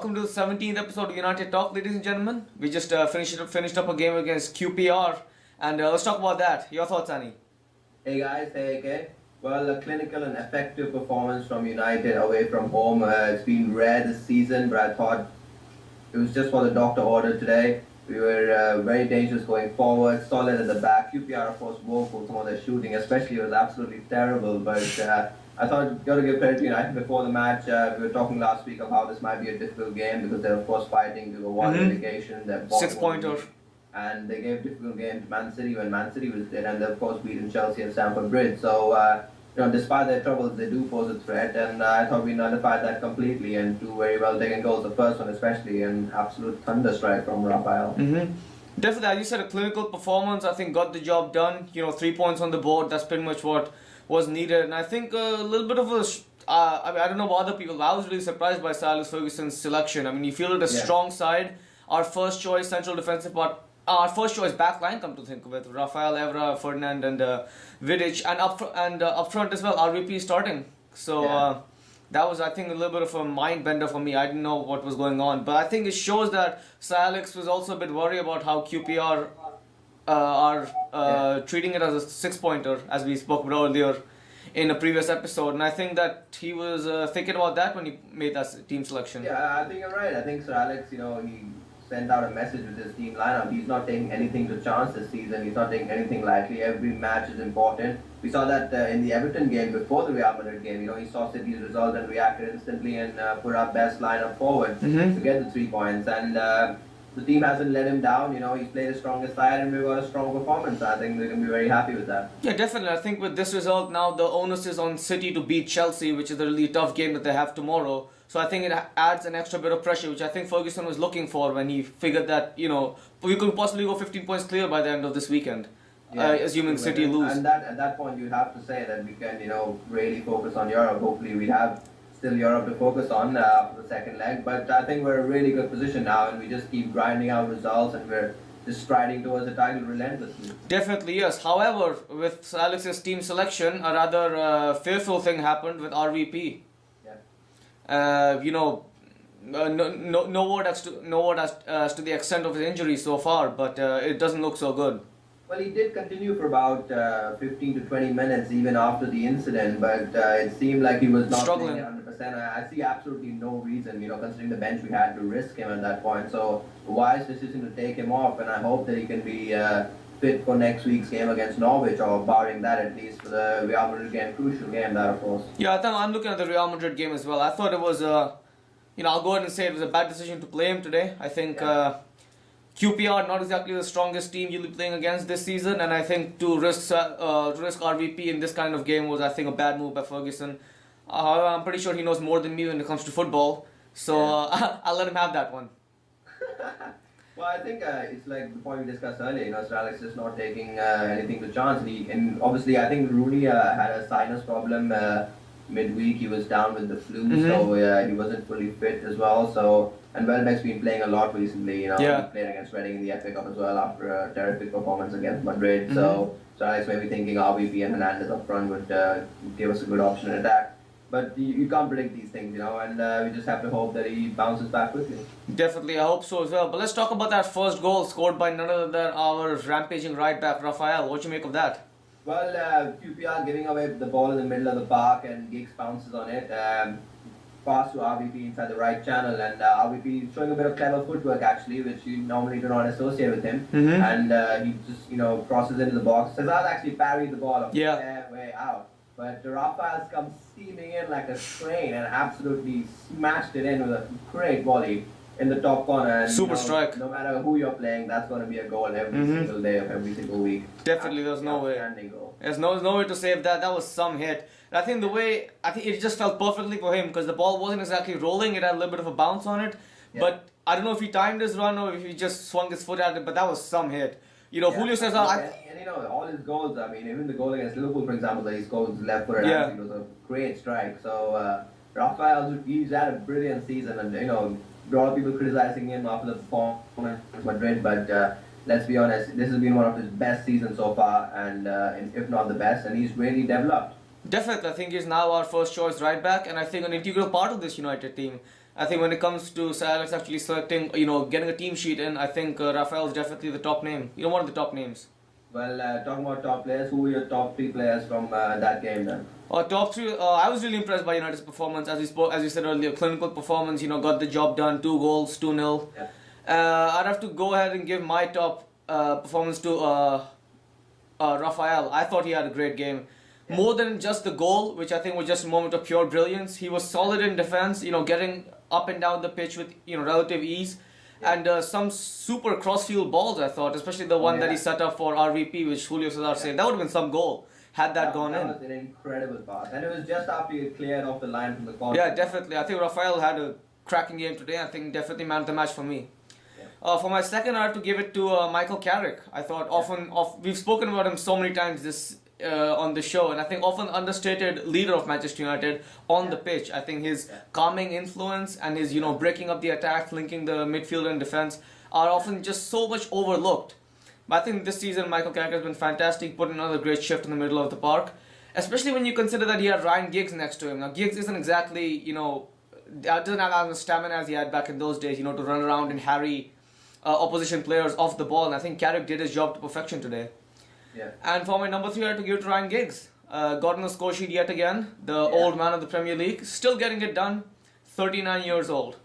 Welcome to the 17th episode of United Talk, ladies and gentlemen. We just finished up a game against QPR, and let's talk about that. Your thoughts, Annie? Hey guys, hey again. Well, a clinical and effective performance from United away from home. It's been rare this season, but I thought it was just what the doctor ordered today. We were very dangerous going forward, solid at the back. QPR, of course, woeful. Some of their shooting, especially, was absolutely terrible. But I thought you got to give credit to United before the match. We were talking last week of how this might be a difficult game because they're, of course, fighting to one relegation. They're Six-pointer. And they gave a difficult game to Man City when Man City was there, and they, of course, beaten Chelsea at Stamford Bridge. So, despite their troubles, they do pose a threat, and I thought we nullified that completely and two very well taken goals. The first one, especially, an absolute thunder strike from Rafael. Definitely, as you said, a clinical performance. I think got the job done. 3 points on the board. That's pretty much what was needed. And I think a little bit of a. I don't know about other people, but I was really surprised by Sir Alex Ferguson's selection. I mean, he fielded a strong side. Our first choice central defensive part. Our first choice back line, come to think of it, Rafael, Evra, Ferdinand, and Vidic, and up front as well, RVP starting. So that was, I think, a little bit of a mind bender for me. I didn't know what was going on, but I think it shows that Sir Alex was also a bit worried about how QPR are treating it as a six-pointer, as we spoke about earlier in a previous episode, and I think that he was thinking about that when he made that team selection. Yeah, I think you're right. I think Sir Alex, he sent out a message with his team lineup. He's not taking anything to chance this season. He's not taking anything lightly. Every match is important. We saw that in the Everton game before the Real Madrid game. He saw City's result and reacted instantly and put our best lineup forward to get the 3 points. And the team hasn't let him down. He's played his strongest side and we got a strong performance. I think we're going to be very happy with that. Yeah, definitely. I think with this result now, the onus is on City to beat Chelsea, which is a really tough game that they have tomorrow. So I think it adds an extra bit of pressure, which I think Ferguson was looking for when he figured that, we could possibly go 15 points clear by the end of this weekend, assuming City lose. And at that point, you'd have to say that we can, really focus on Europe. Hopefully we have still Europe to focus on for the second leg. But I think we're in a really good position now, and we just keep grinding out results, and we're just striding towards the title relentlessly. Definitely, yes. However, with Alex's team selection, a rather fearful thing happened with RVP. No word as to the extent of his injury so far, but it doesn't look so good. Well, he did continue for about 15 to 20 minutes even after the incident, but it seemed like he was not struggling. Playing 100%. I see absolutely no reason, considering the bench we had to risk him at that point. So, wise decision to take him off, and I hope that he can be fit for next week's game against Norwich, or barring that at least for the Real Madrid game, crucial game that, of course. Yeah, I think I'm looking at the Real Madrid game as well. I thought it was, I'll go ahead and say it was a bad decision to play him today. I think QPR not exactly the strongest team you'll be playing against this season, and I think to risk RVP in this kind of game was, I think, a bad move by Ferguson. However, I'm pretty sure he knows more than me when it comes to football, so I'll let him have that one. Well, I think it's like the point we discussed earlier. Sir Alex is not taking anything to chance, and obviously I think Rooney had a sinus problem midweek. He was down with the flu, so he wasn't fully fit as well. So, and Welbeck's been playing a lot recently. He played against Reading in the FA Cup as well after a terrific performance against Madrid. So Alex may be thinking RVP and Hernandez up front would give us a good option in attack. But you can't predict these things, and we just have to hope that he bounces back quickly. Definitely, I hope so as well. But let's talk about that first goal scored by none other than our rampaging right back, Rafael. What do you make of that? Well, QPR giving away the ball in the middle of the park, and Giggs bounces on it. Pass to RVP inside the right channel, and RVP showing a bit of clever footwork actually, which you normally do not associate with him. And he just crosses into the box. Cesar actually parried the ball a fair way out. But Rafael's come steaming in like a train and absolutely smashed it in with a great volley in the top corner. And, super strike. No matter who you're playing, that's going to be a goal every single day of every single week. Definitely, there's no way. Goal. There's no way to save that. That was some hit. And I think it just felt perfectly for him because the ball wasn't exactly rolling. It had a little bit of a bounce on it. Yeah. But I don't know if he timed his run or if he just swung his foot at it, but that was some hit. Julio Cesar. And all his goals, even the goal against Liverpool, for example, that he scored left footed, it was a great strike. So, Rafael, he's had a brilliant season, and, a lot of people criticizing him after the performance in Madrid, but let's be honest, this has been one of his best seasons so far, and if not the best, and he's really developed. Definitely, I think he's now our first choice right back, and I think an integral part of this United team. I think when it comes to Sir Alex actually selecting, getting a team sheet in, I think Rafael is definitely the top name. One of the top names. Well, talking about top players, who were your top three players from that game then? Top three. I was really impressed by United's performance, as you said earlier. Clinical performance. Got the job done. 2 goals, 2-0. Yeah. I'd have to go ahead and give my top performance to Rafael. I thought he had a great game. Yeah. More than just the goal, which I think was just a moment of pure brilliance. He was solid in defense. Getting up and down the pitch with relative ease. Yeah. And some super crossfield balls, I thought, especially the one that he set up for RVP, which Julio Cesar said. That would have been some goal had that gone in. That was an incredible pass. And it was just after he cleared off the line from the corner. Yeah, definitely. I think Rafael had a cracking game today. I think definitely man of the match for me. Yeah. For my second, I have to give it to Michael Carrick. I thought we've spoken about him so many times this on the show, and I think often understated leader of Manchester United on the pitch. I think his calming influence and his breaking up the attack, linking the midfield and defense are often just so much overlooked. But I think this season Michael Carrick has been fantastic, put another great shift in the middle of the park, especially when you consider that he had Ryan Giggs next to him. Now Giggs isn't exactly doesn't have the stamina as he had back in those days, to run around and harry opposition players off the ball, and I think Carrick did his job to perfection today. Yeah. And for my number 3, I had to give it to Ryan Giggs. Got on the score sheet yet again. The old man of the Premier League. Still getting it done. 39 years old.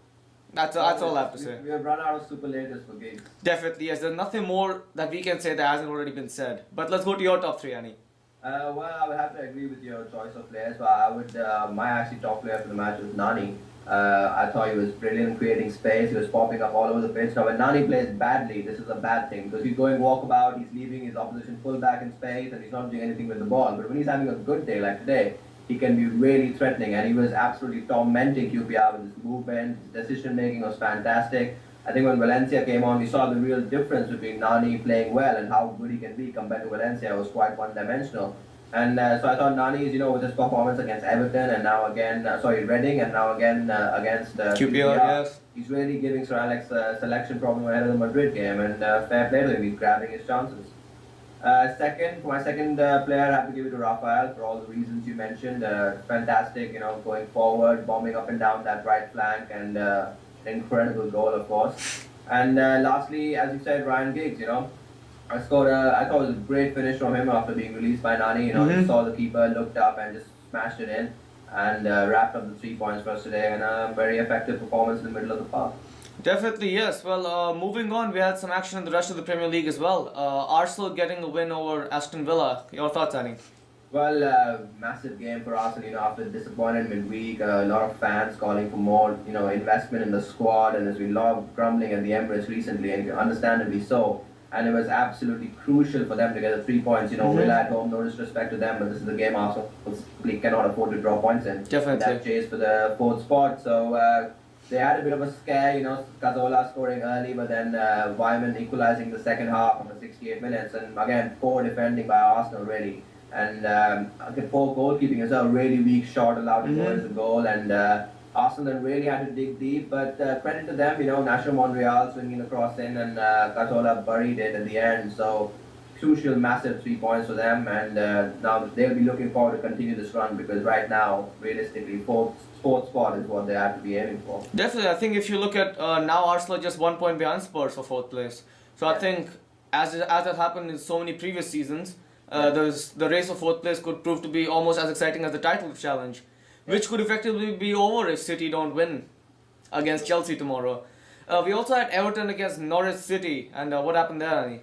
That's all I have to say. We have run out of superlatives for Giggs. Definitely, yes. There's nothing more that we can say that hasn't already been said. But let's go to your top 3, Annie. Well, I would have to agree with your choice of players, but I would. My actually top player for the match was Nani. I thought he was brilliant creating space. He was popping up all over the pitch. Now, when Nani plays badly, this is a bad thing because he's going walkabout, he's leaving his opposition fullback in space, and he's not doing anything with the ball. But when he's having a good day like today, he can be really threatening, and he was absolutely tormenting QPR with his movement. His decision making was fantastic. I think when Valencia came on, we saw the real difference between Nani playing well and how good he can be compared to Valencia. It was quite one-dimensional. And so I thought Nani's, with his performance against Everton and now again, Reading and now again against QPR, yes. He's really giving Sir Alex a selection problem ahead of the Madrid game, and fair play to him, he's grabbing his chances. For my second player, I have to give it to Rafael for all the reasons you mentioned. Fantastic, going forward, bombing up and down that right flank, and an incredible goal, of course. And lastly, as you said, Ryan Giggs, I thought it was a great finish from him after being released by Nani. He saw the keeper, looked up, and just smashed it in, and wrapped up the 3 points for us today. And a very effective performance in the middle of the park. Definitely, yes. Well, moving on, we had some action in the rest of the Premier League as well. Arsenal getting a win over Aston Villa. Your thoughts, Annie? Well, massive game for Arsenal. After disappointed midweek, a lot of fans calling for more, investment in the squad, and there's been a lot of grumbling at the Emirates recently, and understandably so. And it was absolutely crucial for them to get the 3 points. Villa at home, no disrespect to them, but this is the game Arsenal simply cannot afford to draw points in. Definitely. That chase for the 4th spot. So they had a bit of a scare, Cazorla scoring early, but then Wyman equalising the second half after 68 minutes. And again, poor defending by Arsenal, really. And poor goalkeeping as well, really weak shot allowed to go as a goal. And Arsenal then really had to dig deep, but credit to them, National Montreal swinging across in, and Cazorla buried it at the end. So crucial, massive 3 points for them, and now they'll be looking forward to continue this run because right now, realistically, fourth spot is what they have to be aiming for. Definitely, I think if you look at now, Arsenal are just 1 point behind Spurs for 4th place. So I think as it happened in so many previous seasons, the race for 4th place could prove to be almost as exciting as the title challenge, which could effectively be over if City don't win against Chelsea tomorrow. We also had Everton against Norwich City, and what happened there, Annie?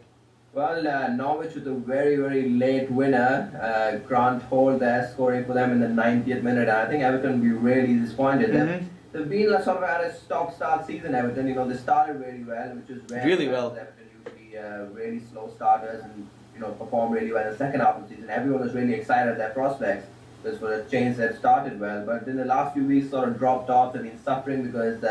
Well, Norwich with a very, very late winner. Grant Hall there scoring for them in the 90th minute. And I think Everton will be really disappointed. They've been sort of at a stop-start season, Everton. They started really well, which is rare. Really well. Everton usually really slow starters and perform really well in the second half of the season. Everyone was really excited at their prospects. Because for a change that started well, but in the last few weeks sort of dropped off. They've been suffering because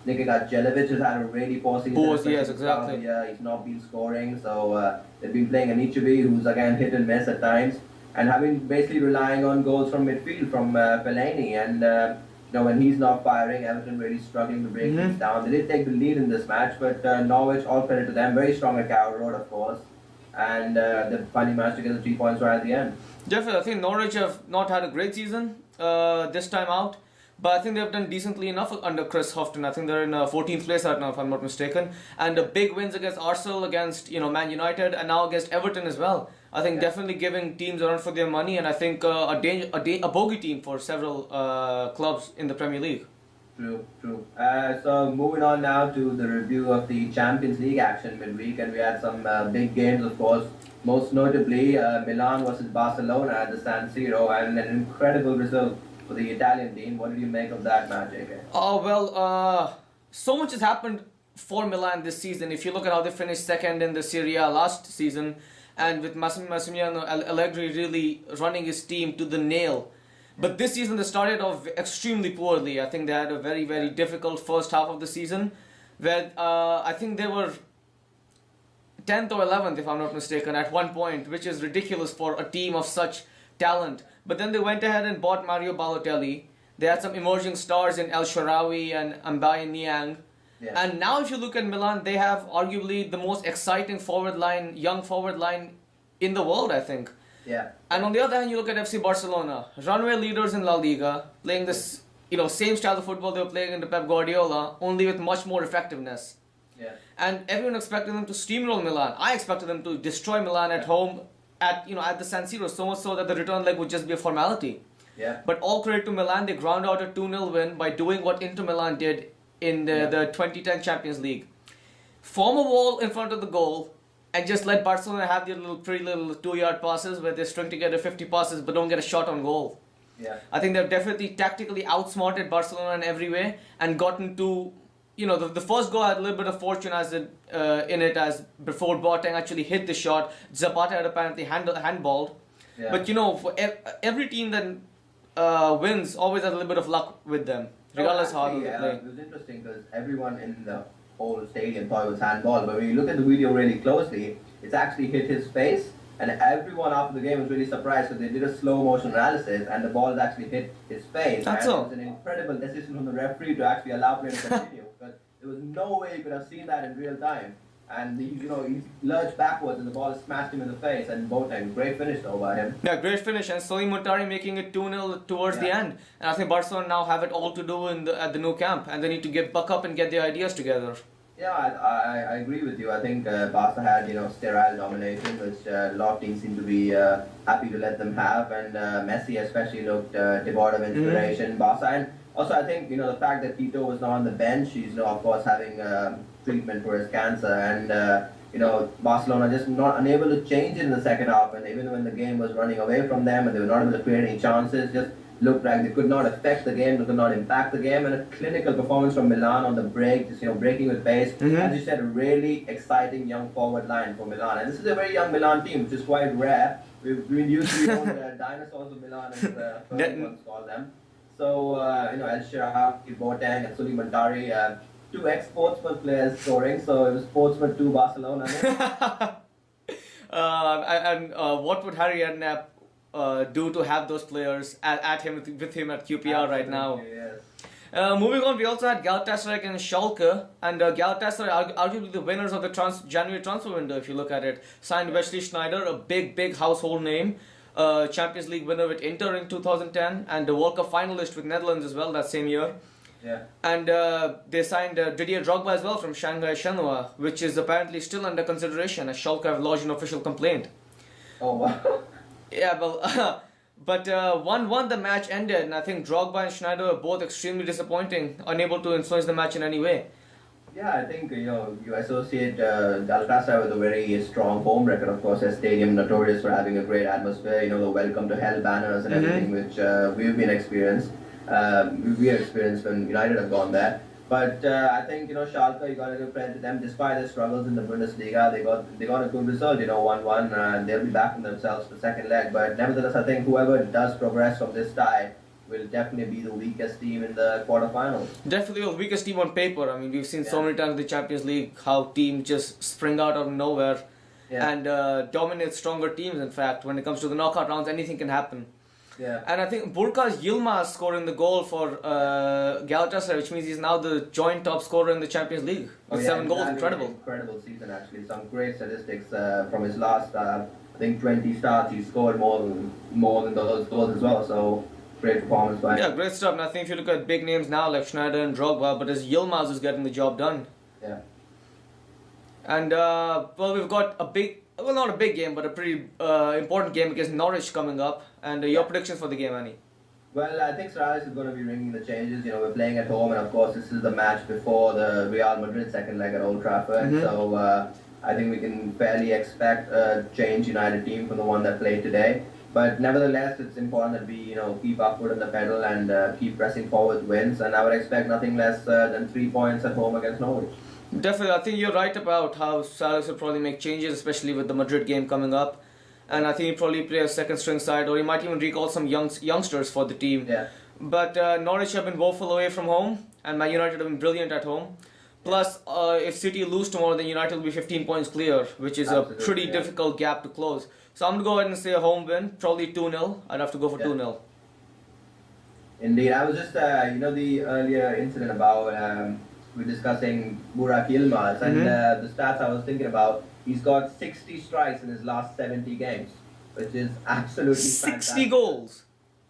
Nikita Jelavic has had a really poor season. Yes, exactly. He's not been scoring, so they've been playing Anichebe, who's again hit and miss at times, and having basically relying on goals from midfield from Fellaini. And when he's not firing, Everton really struggling to break things down. They did take the lead in this match, but Norwich, all credit to them, very strong at Carrow Road, of course, and they finally managed to get the 3 points right at the end. Definitely, I think Norwich have not had a great season this time out, But I think they've done decently enough under Chris Houghton. I think they're in 14th place right now, if I'm not mistaken. And big wins against Arsenal, against Man United, and now against Everton as well. I think definitely giving teams a run for their money, and I think a bogey team for several clubs in the Premier League. True, true. So moving on now to the review of the Champions League action midweek, and we had some big games, of course. Most notably, Milan versus Barcelona at the San Siro, and an incredible result for the Italian team. What did you make of that match, AK? Oh well, so much has happened for Milan this season. If you look at how they finished second in the Serie A last season, and with Massimiliano Allegri really running his team to the nail. But this season they started off extremely poorly. I think they had a very, very difficult first half of the season, where I think they were 10th or 11th, if I'm not mistaken, at one point, which is ridiculous for a team of such talent. But then they went ahead and bought Mario Balotelli. They had some emerging stars in El Shaarawy and Mbaye Niang. Yeah. And now if you look at Milan, they have arguably the most exciting forward line, young forward line in the world, I think. Yeah. And on the other hand, you look at FC Barcelona, runaway leaders in La Liga, playing this same style of football they were playing under Pep Guardiola, only with much more effectiveness. Yeah. And everyone expected them to steamroll Milan. I expected them to destroy Milan at home at the San Siro, so much so that the return leg would just be a formality. Yeah. But all credit to Milan, they ground out a 2-0 win by doing what Inter Milan did in the 2010 Champions League. Form a wall in front of the goal and just let Barcelona have their pretty little 2-yard passes where they string together 50 passes but don't get a shot on goal. Yeah. I think they've definitely tactically outsmarted Barcelona in every way and gotten to, the first goal had a little bit of fortune in it as before Boateng actually hit the shot. Zapata had apparently handballed. Yeah. But for every team that wins always has a little bit of luck with them, regardless how they play. It was interesting because everyone in the whole stadium thought it was handball, but when you look at the video really closely, it's actually hit his face, and everyone after the game was really surprised because they did a slow motion analysis and the ball actually hit his face. That's and all. It was an incredible decision from the referee to actually allow play to continue because there was no way you could have seen that in real time. And he lurched backwards and the ball smashed him in the face. And Boateng, great finish though by him. Yeah, great finish, and Solim Muntari making it 2-0 towards the end. And I think Barcelona now have it all to do at the new camp, and they need to buck up and get their ideas together. Yeah, I agree with you. I think Barca had sterile domination, which a lot of teams seem to be happy to let them have, and Messi especially looked devoid of inspiration. Barca, and also I think the fact that Tito was not on the bench, he's of course having treatment for his cancer, and Barcelona just not unable to change it in the second half, and even when the game was running away from them and they were not able to create any chances, just looked like they could not affect the game, they could not impact the game, and a clinical performance from Milan on the break, just breaking with pace. As you said, a really exciting young forward line for Milan, and this is a very young Milan team, which is quite rare. We've been used to the dinosaurs of Milan, as first ones call them. So El Shaarawy, Boateng, and Solim Muntari, two ex-Portsmouth players scoring, so it was Portsmouth 2 Barcelona. What would Harry Redknapp do to have those players with him at QPR right now? Yes. Moving on, we also had Galatasaray against Schalke, and Galatasaray, arguably the winners of the January transfer window, if you look at it, signed Wesley Sneijder, a big household name, Champions League winner with Inter in 2010, and a World Cup finalist with Netherlands as well that same year. Yeah. And they signed Didier Drogba as well from Shanghai Shenhua, which is apparently still under consideration, as Schalke have lodged an official complaint. Oh wow. Yeah, well, but 1-1 the match ended, and I think Drogba and Sneijder were both extremely disappointing, unable to influence the match in any way. Yeah, I think you associate Galatasaray with a very strong home record. Of course, a stadium notorious for having a great atmosphere. The welcome to hell banners and everything, which we've been experienced. We have experienced when United have gone there. But I think Schalke, you got to give credit to them. Despite their struggles in the Bundesliga, they got a good result. 1-1, and they'll be backing themselves for the second leg. But nevertheless, I think whoever does progress from this tie will definitely be the weakest team in the quarterfinals. Definitely the weakest team on paper. I mean, we've seen so many times in the Champions League how teams just spring out of nowhere and dominate stronger teams. In fact, when it comes to the knockout rounds, anything can happen. Yeah. And I think Burkas Yilmaz scoring the goal for Galatasaray, which means he's now the joint top scorer in the Champions League with 7 goals. Incredible. Incredible season actually. Some great statistics from his last, I think 20 starts. He scored more than those goals as well. So great performance by him. Yeah, great stuff. And I think if you look at big names now like Schneider and Drogba, but it's Yilmaz who's getting the job done. Yeah. And well, we've got a big, well, not a big game, but a pretty important game against Norwich coming up. And your predictions for the game, Annie? Well, I think Sir Alex is going to be ringing the changes. You know, we're playing at home, and of course, this is the match before the Real Madrid second leg at Old Trafford. Mm-hmm. So I think we can fairly expect a change United team from the one that played today. But nevertheless, it's important that we, you know, keep our foot on the pedal and keep pressing forward wins. And I would expect nothing less than 3 points at home against Norwich. Definitely, I think you're right about how Salas will probably make changes, especially with the Madrid game coming up. And I think he'll probably play a second string side, or he might even recall some youngsters for the team. Yeah. But Norwich have been woeful away from home, and Man United have been brilliant at home. Plus, if City lose tomorrow, then United will be 15 points clear, which is Absolutely, a pretty difficult gap to close. So I'm going to go ahead and say a home win, probably 2-0. I'd have to go for 2-0. Indeed. I was just, you know, the earlier incident about, we're discussing Burak Yilmaz, and the stats I was thinking about, he's got 60 strikes in his last 70 games, which is absolutely 60 fantastic. goals.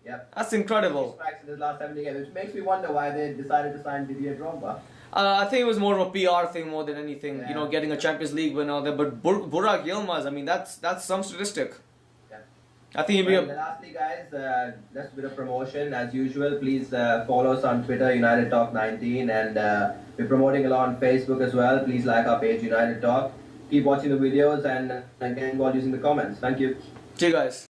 Yep. That's 60 incredible. strikes in his last 70 games, which makes me wonder why they decided to sign Didier Drogba. I think it was more of a PR thing more than anything, Yeah. you know, getting a Champions League win out there. But Burak Yilmaz, I mean, that's some statistic. Yeah. I think he'll be And lastly, guys, just a bit of promotion. As usual, please follow us on Twitter, United Talk 19, and we're promoting a lot on Facebook as well. Please like our page, United Talk. Keep watching the videos and get involved using the comments. Thank you. See you guys.